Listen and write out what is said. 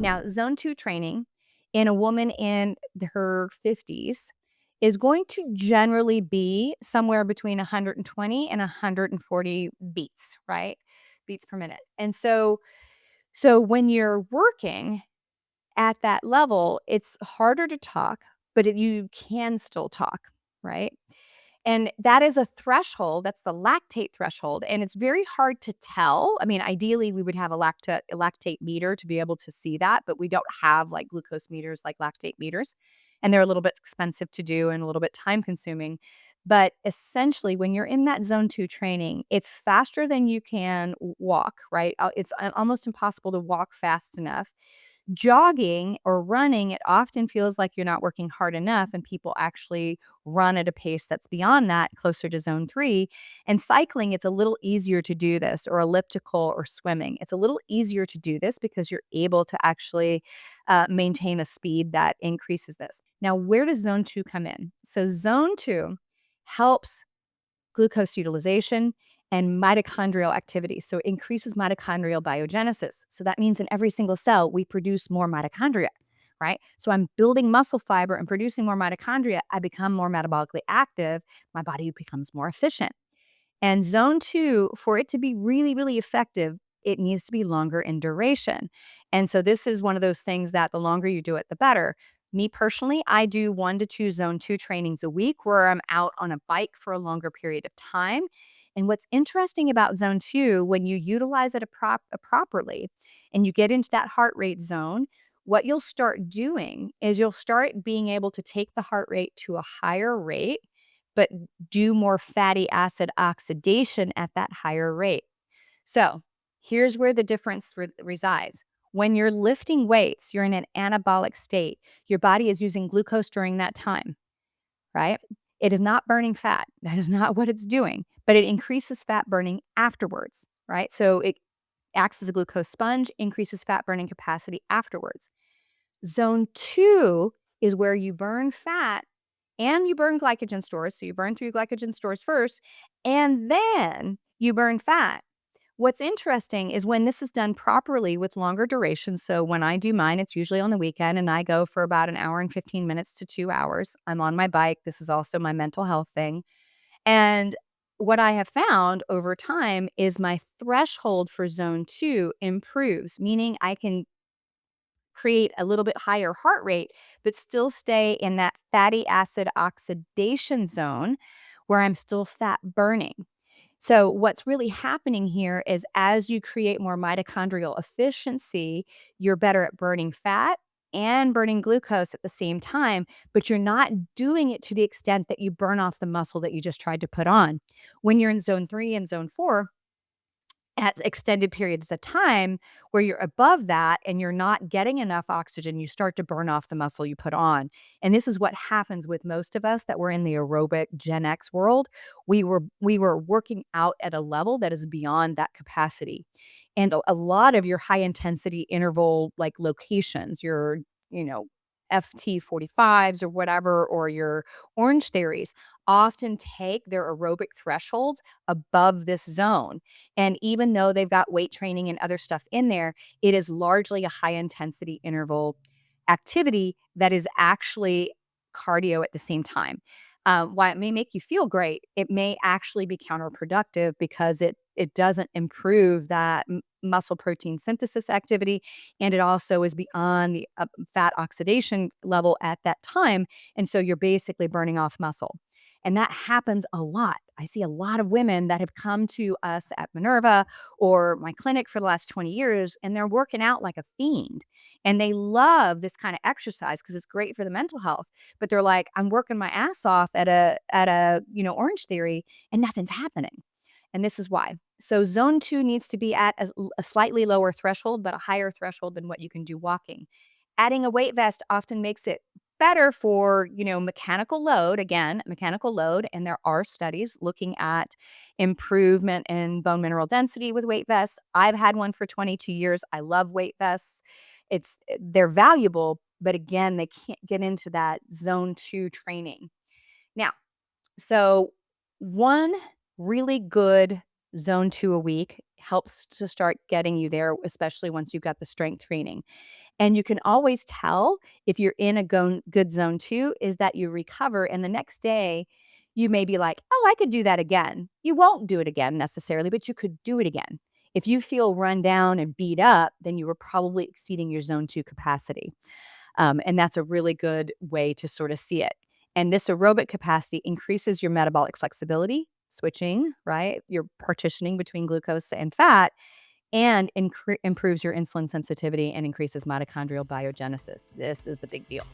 Now, zone two training in a woman in her 50s is going to generally be somewhere between 120 and 140 beats, right? Beats per minute. And so when you're working at that level, it's harder to talk, but you can still talk, right? And that is a threshold, that's the lactate threshold, and it's very hard to tell. I mean, ideally, we would have a lactate meter to be able to see that, but we don't have, like, glucose meters like lactate meters, and they're a little bit expensive to do and a little bit time consuming. But essentially, when you're in that zone 2 training, it's faster than you can walk, right? It's almost impossible to walk fast enough. Jogging or running, it often feels like you're not working hard enough, and people actually run at a pace that's beyond that, closer to zone 3. And cycling, it's a little easier to do this, or elliptical or swimming. It's a little easier to do this because you're able to actually maintain a speed that increases this. Now, where does zone 2 come in? So, zone 2 helps glucose utilization and mitochondrial activity. So it increases mitochondrial biogenesis. So that means in every single cell, we produce more mitochondria, right? So I'm building muscle fiber and producing more mitochondria. I become more metabolically active. My body becomes more efficient. And zone 2, for it to be really, really effective, it needs to be longer in duration. And so this is one of those things that the longer you do it, the better. Me personally, I do 1 to 2 zone 2 trainings a week where I'm out on a bike for a longer period of time. And what's interesting about zone 2, when you utilize it properly and you get into that heart rate zone, what you'll start doing is you'll start being able to take the heart rate to a higher rate, but do more fatty acid oxidation at that higher rate. So here's where the difference resides. When you're lifting weights, you're in an anabolic state. Your body is using glucose during that time, right? It is not burning fat. That is not what it's doing, but it increases fat burning afterwards, right? So it acts as a glucose sponge, increases fat burning capacity afterwards. Zone 2 is where you burn fat and you burn glycogen stores. So you burn through glycogen stores first, and then you burn fat. What's interesting is when this is done properly with longer duration. So when I do mine, it's usually on the weekend and I go for about an hour and 15 minutes to 2 hours. I'm on my bike. This is also my mental health thing. And what I have found over time is my threshold for zone 2 improves, meaning I can create a little bit higher heart rate, but still stay in that fatty acid oxidation zone where I'm still fat burning. So, what's really happening here is as you create more mitochondrial efficiency, you're better at burning fat and burning glucose at the same time, but you're not doing it to the extent that you burn off the muscle that you just tried to put on. When you're in zone 3 and zone 4, at extended periods of time where you're above that and you're not getting enough oxygen, you start to burn off the muscle you put on. And this is what happens with most of us that were in the aerobic Gen X world. We were working out at a level that is beyond that capacity. And a lot of your high intensity interval like locations, your, you know, FT45s or whatever, or your Orange Theories often take their aerobic thresholds above this zone. And even though they've got weight training and other stuff in there, it is largely a high intensity interval activity that is actually cardio at the same time. While it may make you feel great, it may actually be counterproductive because it doesn't improve that muscle protein synthesis activity, and it also is beyond the fat oxidation level at that time, and so you're basically burning off muscle. And that happens a lot. I see a lot of women that have come to us at Minerva or my clinic for the last 20 years, and they're working out like a fiend. And they love this kind of exercise because it's great for the mental health. But they're like, I'm working my ass off at a Orange Theory, and nothing's happening. And this is why. So zone 2 needs to be at a slightly lower threshold, but a higher threshold than what you can do walking. Adding a weight vest often makes it better for, mechanical load, again, mechanical load, and there are studies looking at improvement in bone mineral density with weight vests. I've had one for 22 years. I love weight vests. They're valuable, but again, they can't get into that zone 2 training. Now, so one really good zone 2 a week helps to start getting you there, especially once you've got the strength training. And you can always tell if you're in a good zone 2 is that you recover, and the next day, you may be like, "Oh, I could do that again." You won't do it again necessarily, but you could do it again. If you feel run down and beat up, then you were probably exceeding your zone 2 capacity. And that's a really good way to sort of see it. And this aerobic capacity increases your metabolic flexibility, switching, right? You're partitioning between glucose and fat, and improves your insulin sensitivity and increases mitochondrial biogenesis. This is the big deal.